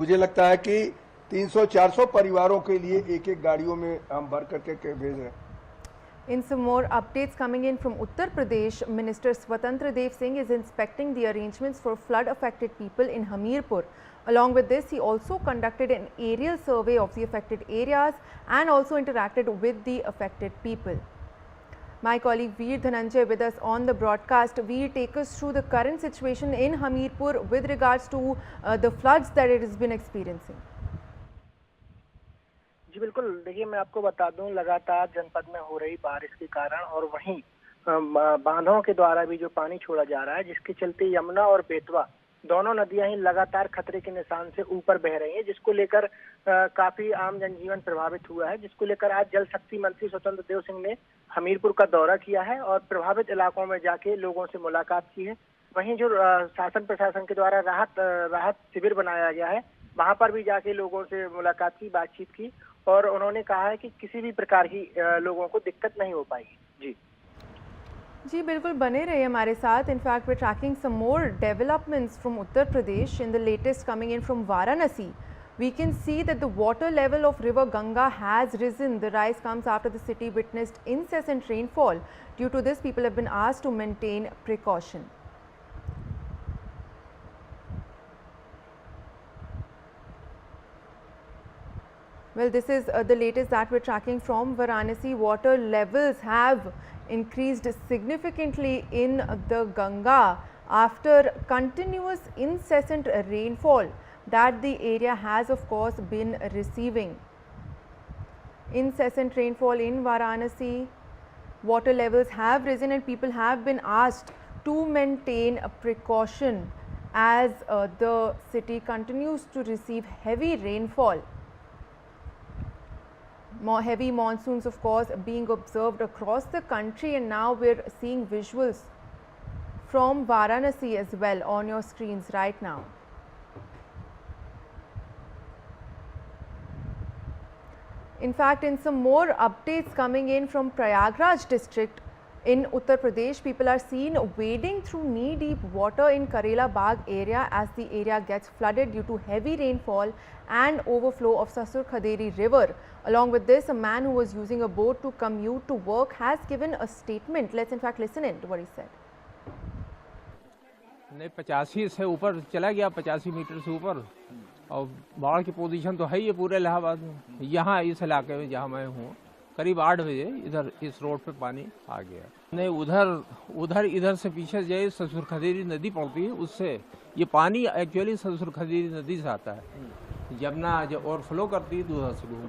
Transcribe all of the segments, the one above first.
मुझे लगता है कि 300-400 परिवारों के लिए एक एक गाड़ियों में हम भर करके भेज रहे हैं। In some more updates coming in from Uttar Pradesh, Minister Swatantra Dev Singh is inspecting the arrangements for flood affected people in Hamirpur. Along with this, he also conducted an aerial survey of the affected areas and also interacted with the affected people. My colleague Veer Dhananjay with us on the broadcast. Veer, take us through the current situation in Hamirpur with regards to the floods that it has been experiencing. जी बिल्कुल, देखिए मैं आपको बता दूं, लगातार जनपद में हो रही बारिश के कारण और वहीं बांधों के द्वारा भी जो पानी छोड़ा जा रहा है, जिसके चलते यमुना और बेतवा दोनों नदियां ही लगातार खतरे के निशान से ऊपर बह रही हैं, जिसको लेकर काफी आम जनजीवन प्रभावित हुआ है। जिसको लेकर आज जल शक्ति मंत्री स्वतंत्र देव सिंह ने हमीरपुर का दौरा किया है और प्रभावित इलाकों में जाके लोगों से मुलाकात की है। वहीं जो शासन प्रशासन के द्वारा राहत शिविर बनाया गया है, वहां पर भी जाके लोगों से मुलाकात की, बातचीत की और उन्होंने कहा है कि किसी भी प्रकार की लोगों को दिक्कत नहीं हो पाएगी। जी बिल्कुल, बने रहिए हमारे साथ। In fact we tracking some more developments from Uttar Pradesh in the latest coming in from Varanasi. We can see that the water level of river Ganga has risen. The rise comes after the city witnessed incessant rainfall. Due to this, people have been asked to maintain precaution. Well, this is the latest that we're tracking from Varanasi. Water levels have increased significantly in the Ganga after continuous incessant rainfall that the area has of course been receiving. Incessant rainfall in Varanasi, water levels have risen and people have been asked to maintain a precaution as the city continues to receive heavy rainfall. Heavy monsoons of course being observed across the country, and now we're seeing visuals from Varanasi as well on your screens right now. In fact, in some more updates coming in from Prayagraj district in Uttar Pradesh, people are seen wading through knee-deep water in Karela Bagh area as the area gets flooded due to heavy rainfall and overflow of Sasur Khaderi river. Along with this, a man who was using a boat to commute to work has given a statement. Let's in fact listen in to what he said. नहीं 85 से ऊपर चला गया, 85 metre से ऊपर, और बाढ़ की पोजीशन तो है ही पूरे इलाहाबाद में। यहाँ इस इलाके में जहाँ मैं हूँ करीब 8 बजे इधर इस रोड पे पानी आ गया। नहीं उधर इधर से पीछे जाए ससुर खदेरी नदी पड़ती है, उससे ये पानी एक्चुअली ससुर खदेरी नदी से आता है। यमुना जो ओवरफ्लो करती है उधर से।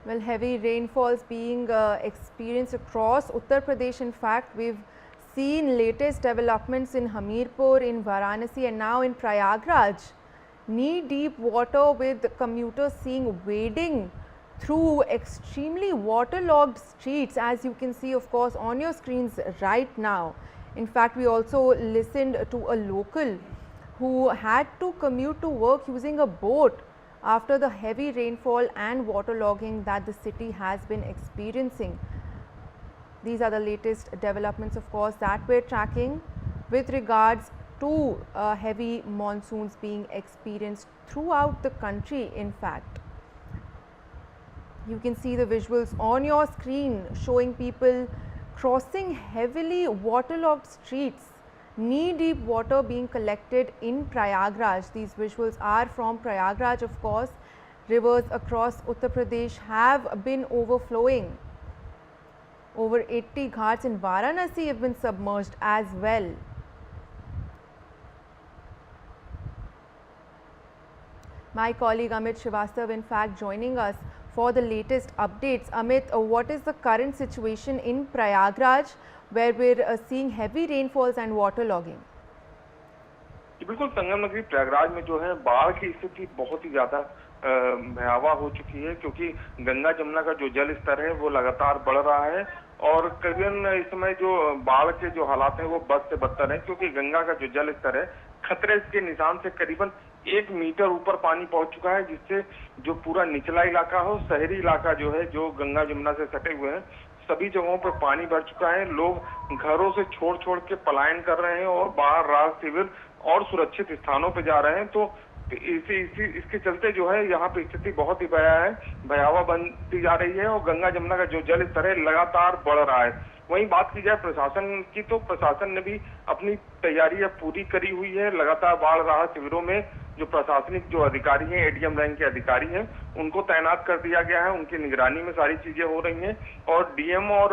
Well, heavy rainfalls being experienced across Uttar Pradesh. In fact, we've seen latest developments in Hamirpur, in Varanasi and now in Prayagraj. Knee-deep water with commuters seen wading through extremely waterlogged streets, as you can see of course on your screens right now. In fact, we also listened to a local who had to commute to work using a boat after the heavy rainfall and waterlogging that the city has been experiencing. These are the latest developments of course that we're tracking with regards to heavy monsoons being experienced throughout the country. In fact, you can see the visuals on your screen showing people crossing heavily waterlogged streets, knee-deep water being collected in Prayagraj. These visuals are from Prayagraj of course. Rivers across Uttar Pradesh have been overflowing. Over 80 ghats in Varanasi have been submerged as well. My colleague Amit Srivastav in fact joining us for the latest updates. Amit, what is the current situation in Prayagraj where we're seeing heavy rainfalls and waterlogging? बिल्कुल, संगम नगरी प्रयागराज में जो है बाढ़ की स्थिति बहुत ही ज्यादा भयावह हो चुकी है, क्योंकि गंगा जमुना का जो जल स्तर है वो लगातार बढ़ रहा है और करीबन इस समय जो बाढ़ के जो हालात हैं वो बद से बदतर है, क्योंकि गंगा का जो जल स्तर है खतरे के निशान से करीबन 1 मीटर ऊपर पानी पहुंच चुका है, जिससे जो पूरा निचला इलाका हो, शहरी इलाका जो है, जो गंगा जमुना से सटे हुए हैं, सभी जगहों पर पानी भर चुका है। लोग घरों से छोड़ के पलायन कर रहे हैं और बाहर राहत शिविर और सुरक्षित स्थानों पर जा रहे हैं। तो तो इसके चलते जो है यहाँ पे स्थिति बहुत ही भयावह बनती जा रही है और गंगा जमुना का जो जल स्तर है लगातार बढ़ रहा है। वहीं बात की जाए प्रशासन की, तो प्रशासन ने भी अपनी तैयारी अब पूरी करी हुई है। लगातार बाढ़ राहत शिविरों में जो प्रशासनिक जो अधिकारी हैं, एडीएम रैंक के अधिकारी हैं, उनको तैनात कर दिया गया है। उनकी निगरानी में सारी चीजें हो रही हैं और डीएम और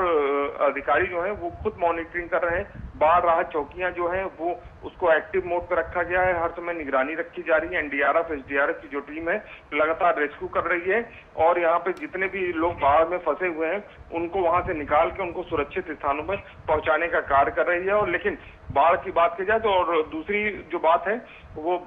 अधिकारी जो हैं वो खुद मॉनिटरिंग कर रहे हैं। बाढ़ राहत चौकियां जो हैं वो उसको एक्टिव मोड पर रखा गया है, हर समय निगरानी रखी जा रही है। एनडीआरएफ, एसडीआरएफ की जो टीम है लगातार रेस्क्यू कर रही है और यहाँ पे जितने भी लोग बाढ़ में फंसे हुए हैं उनको वहां से निकाल के उनको सुरक्षित स्थानों में पहुंचाने का कार्य कर रही है। और लेकिन बाढ़ की बात की जाए तो और दूसरी जो बात है वो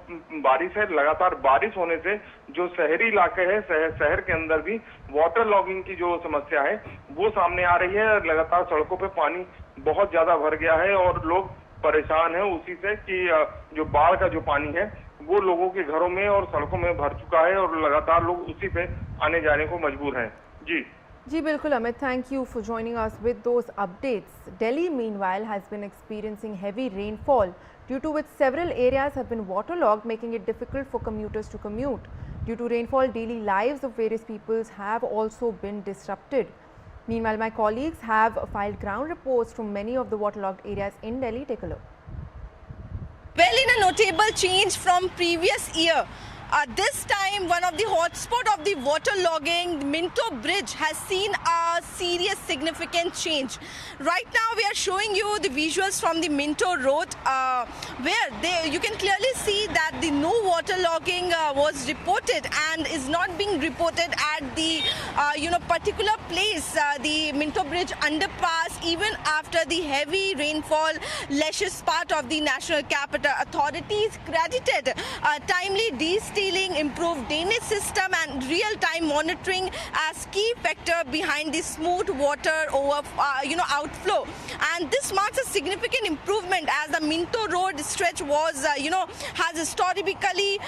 बारिश है। लगातार बारिश होने से जो शहरी इलाके हैं, शहर के अंदर भी वाटर लॉगिंग की जो समस्या है वो सामने आ रही है। लगातार सड़कों पे पानी बहुत ज्यादा भर गया है और लोग परेशान हैं उसी से कि जो बाढ़ का जो पानी है वो लोगों के घरों में और सड़कों में भर चुका है और लगातार लोग उसी पे आने जाने को मजबूर हैं। जी बिल्कुल Amit, thank you for joining us with those updates. Delhi meanwhile has been experiencing heavy rainfall, due to which several areas have been waterlogged, making it difficult for commuters to commute. Due to rainfall, daily lives of various peoples have also been disrupted. Meanwhile, my colleagues have filed ground reports from many of the waterlogged areas in Delhi. Take a look. Well, in a notable change from previous year, this time one of the hotspot of the waterlogging, Minto Bridge, has seen a serious significant change. Right now we are showing you the visuals from the Minto Road, where you can clearly see that the no waterlogging was reported and is not being reported at the particular place, the Minto Bridge underpass, even after the heavy rainfall lashes part of the national capital. Authorities credited timely de-stealing, improved drainage system and real-time monitoring as key factor behind the smooth water outflow. And this marks a significant improvement as the Minto Road stretch was, has historically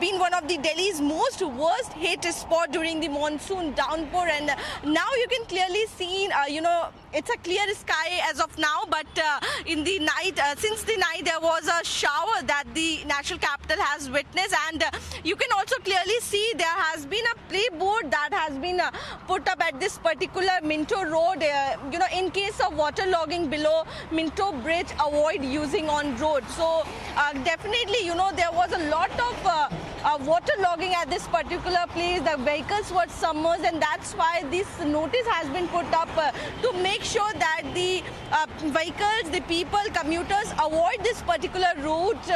been one of the Delhi's most worst hit spot during the monsoon downpour. And now you can clearly see, it's a clear sky as of now, but in the night, since the night there was a shower that the national capital has witnessed, and you can also clearly see there has been a playboard that has been put up at this particular Minto Road. In case of waterlogging below Minto Bridge, avoid using on road. So definitely, there was a lot of waterlogging at this particular place. The vehicles were submerged, and that's why this notice has been put up to make sure that the vehicles, the people, commuters avoid this particular route.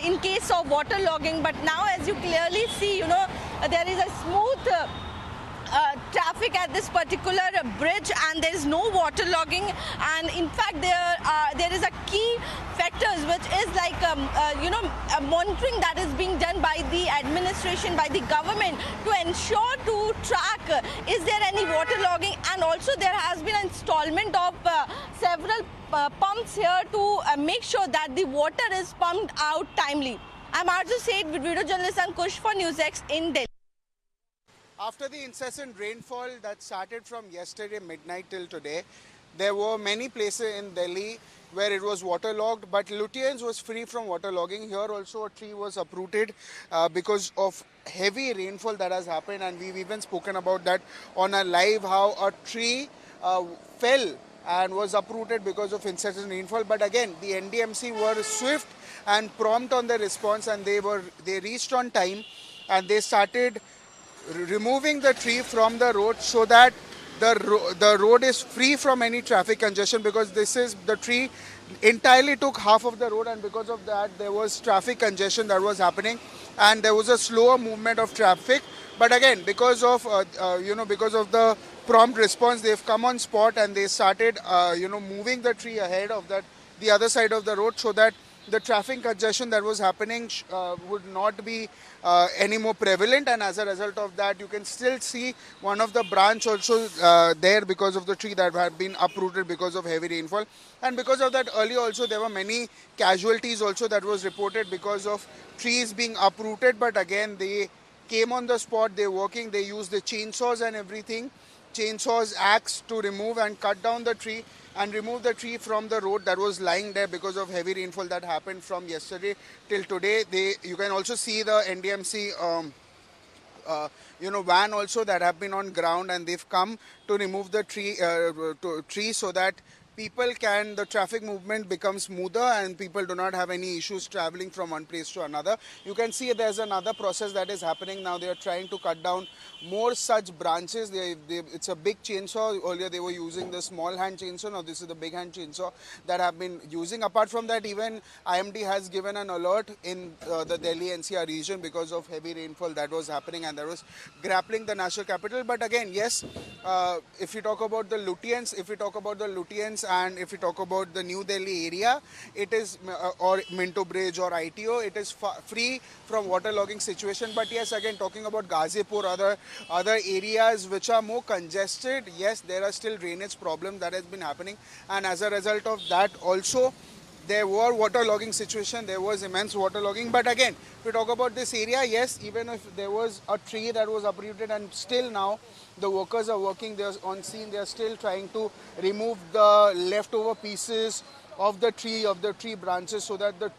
In case of waterlogging. But now, as you clearly see, there is a smooth traffic at this particular bridge, and there is no waterlogging. And in fact, there is a key factors which is like monitoring that is being done by the administration, by the government, to ensure to track is there any waterlogging, and also there has been an installment of several pumps here to make sure that the water is pumped out timely. I'm Arzu Seth with video journalist Ankush for NewsX in Delhi. After the incessant rainfall that started from yesterday midnight till today, there were many places in Delhi where it was waterlogged, but Lutyens was free from waterlogging. Here also a tree was uprooted because of heavy rainfall that has happened, and we've even spoken about that on a live, how a tree fell and was uprooted because of incessant rainfall. But again, the NDMC were swift and prompt on their response, and they reached on time, and they started removing the tree from the road so that the road is free from any traffic congestion, because the tree entirely took half of the road, and because of that there was traffic congestion that was happening, and there was a slower movement of traffic. But again, because of the prompt response, they've come on spot and they started moving the tree ahead of the other side of the road, so that the traffic congestion that was happening would not be any more prevalent. And as a result of that, you can still see one of the branch also there because of the tree that had been uprooted because of heavy rainfall. And because of that, earlier also there were many casualties also that was reported because of trees being uprooted. But again, they came on the spot, they used the chainsaws and everything, chainsaws, axe to remove and cut down the tree. and remove the tree from the road that was lying there because of heavy rainfall that happened from yesterday till today. You can also see the NDMC van also that have been on ground, and they've come to remove the tree so that the traffic movement becomes smoother and people do not have any issues traveling from one place to another. You can see there's another process that is happening now. They are trying to cut down more such branches. It's a big chainsaw. Earlier they were using the small hand chainsaw. Now this is the big hand chainsaw that have been using. Apart from that, even IMD has given an alert in the Delhi NCR region because of heavy rainfall that was happening and that was grappling the national capital. But again, yes, if you talk about the Lutyens, and if you talk about the New Delhi area, it is or Minto Bridge or ITO, it is free from waterlogging situation. But yes, again, talking about Ghazipur, other areas which are more congested, yes, there are still drainage problems that has been happening, and as a result of that also there were waterlogging situation, there was immense waterlogging. But again, if we talk about this area, yes, even if there was a tree that was uprooted and still now the workers are working, they're on scene, they are still trying to remove the leftover pieces of the tree branches so that the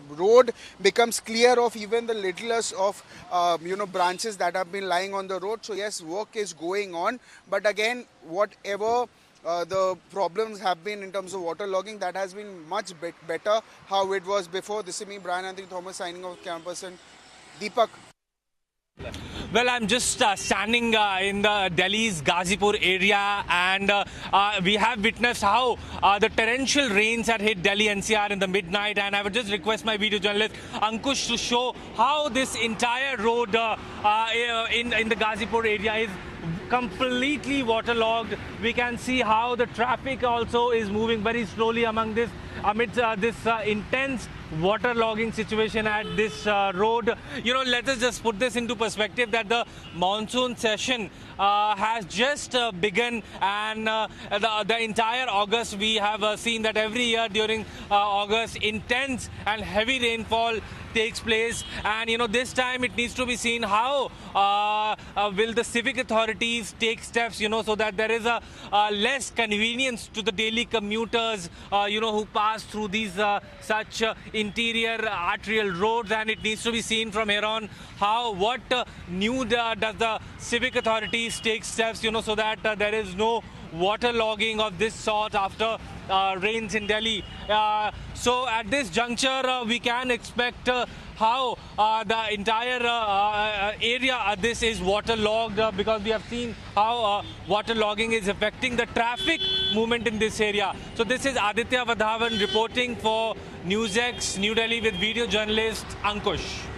road becomes clear of even the littlest of branches that have been lying on the road. So yes, work is going on, but again, whatever the problems have been in terms of waterlogging, that has been much better how it was before. This is me, Brian Anthony Thomas, signing off, camera person Deepak. Well, I'm just standing in the Delhi's Ghazipur area, and we have witnessed how the torrential rains had hit Delhi NCR in the midnight, and I would just request my video journalist Ankush to show how this entire road in the Ghazipur area is completely waterlogged. We can see how the traffic also is moving very slowly amidst this intense waterlogging situation at this road. Let us just put this into perspective that the monsoon session has just begun, and the entire August we have seen that every year during August intense and heavy rainfall takes place, and this time it needs to be seen how will the civic authorities take steps so that there is a less convenience to the daily commuters who pass through these such interior arterial roads. And it needs to be seen from here on what new does the civic authorities take steps so that there is no waterlogging of this sort after rains in Delhi. So at this juncture, we can expect how the entire area this is waterlogged because we have seen how waterlogging is affecting the traffic movement in this area. So this is Aditya Vadhavan reporting for NewsX New Delhi with video journalist Ankush.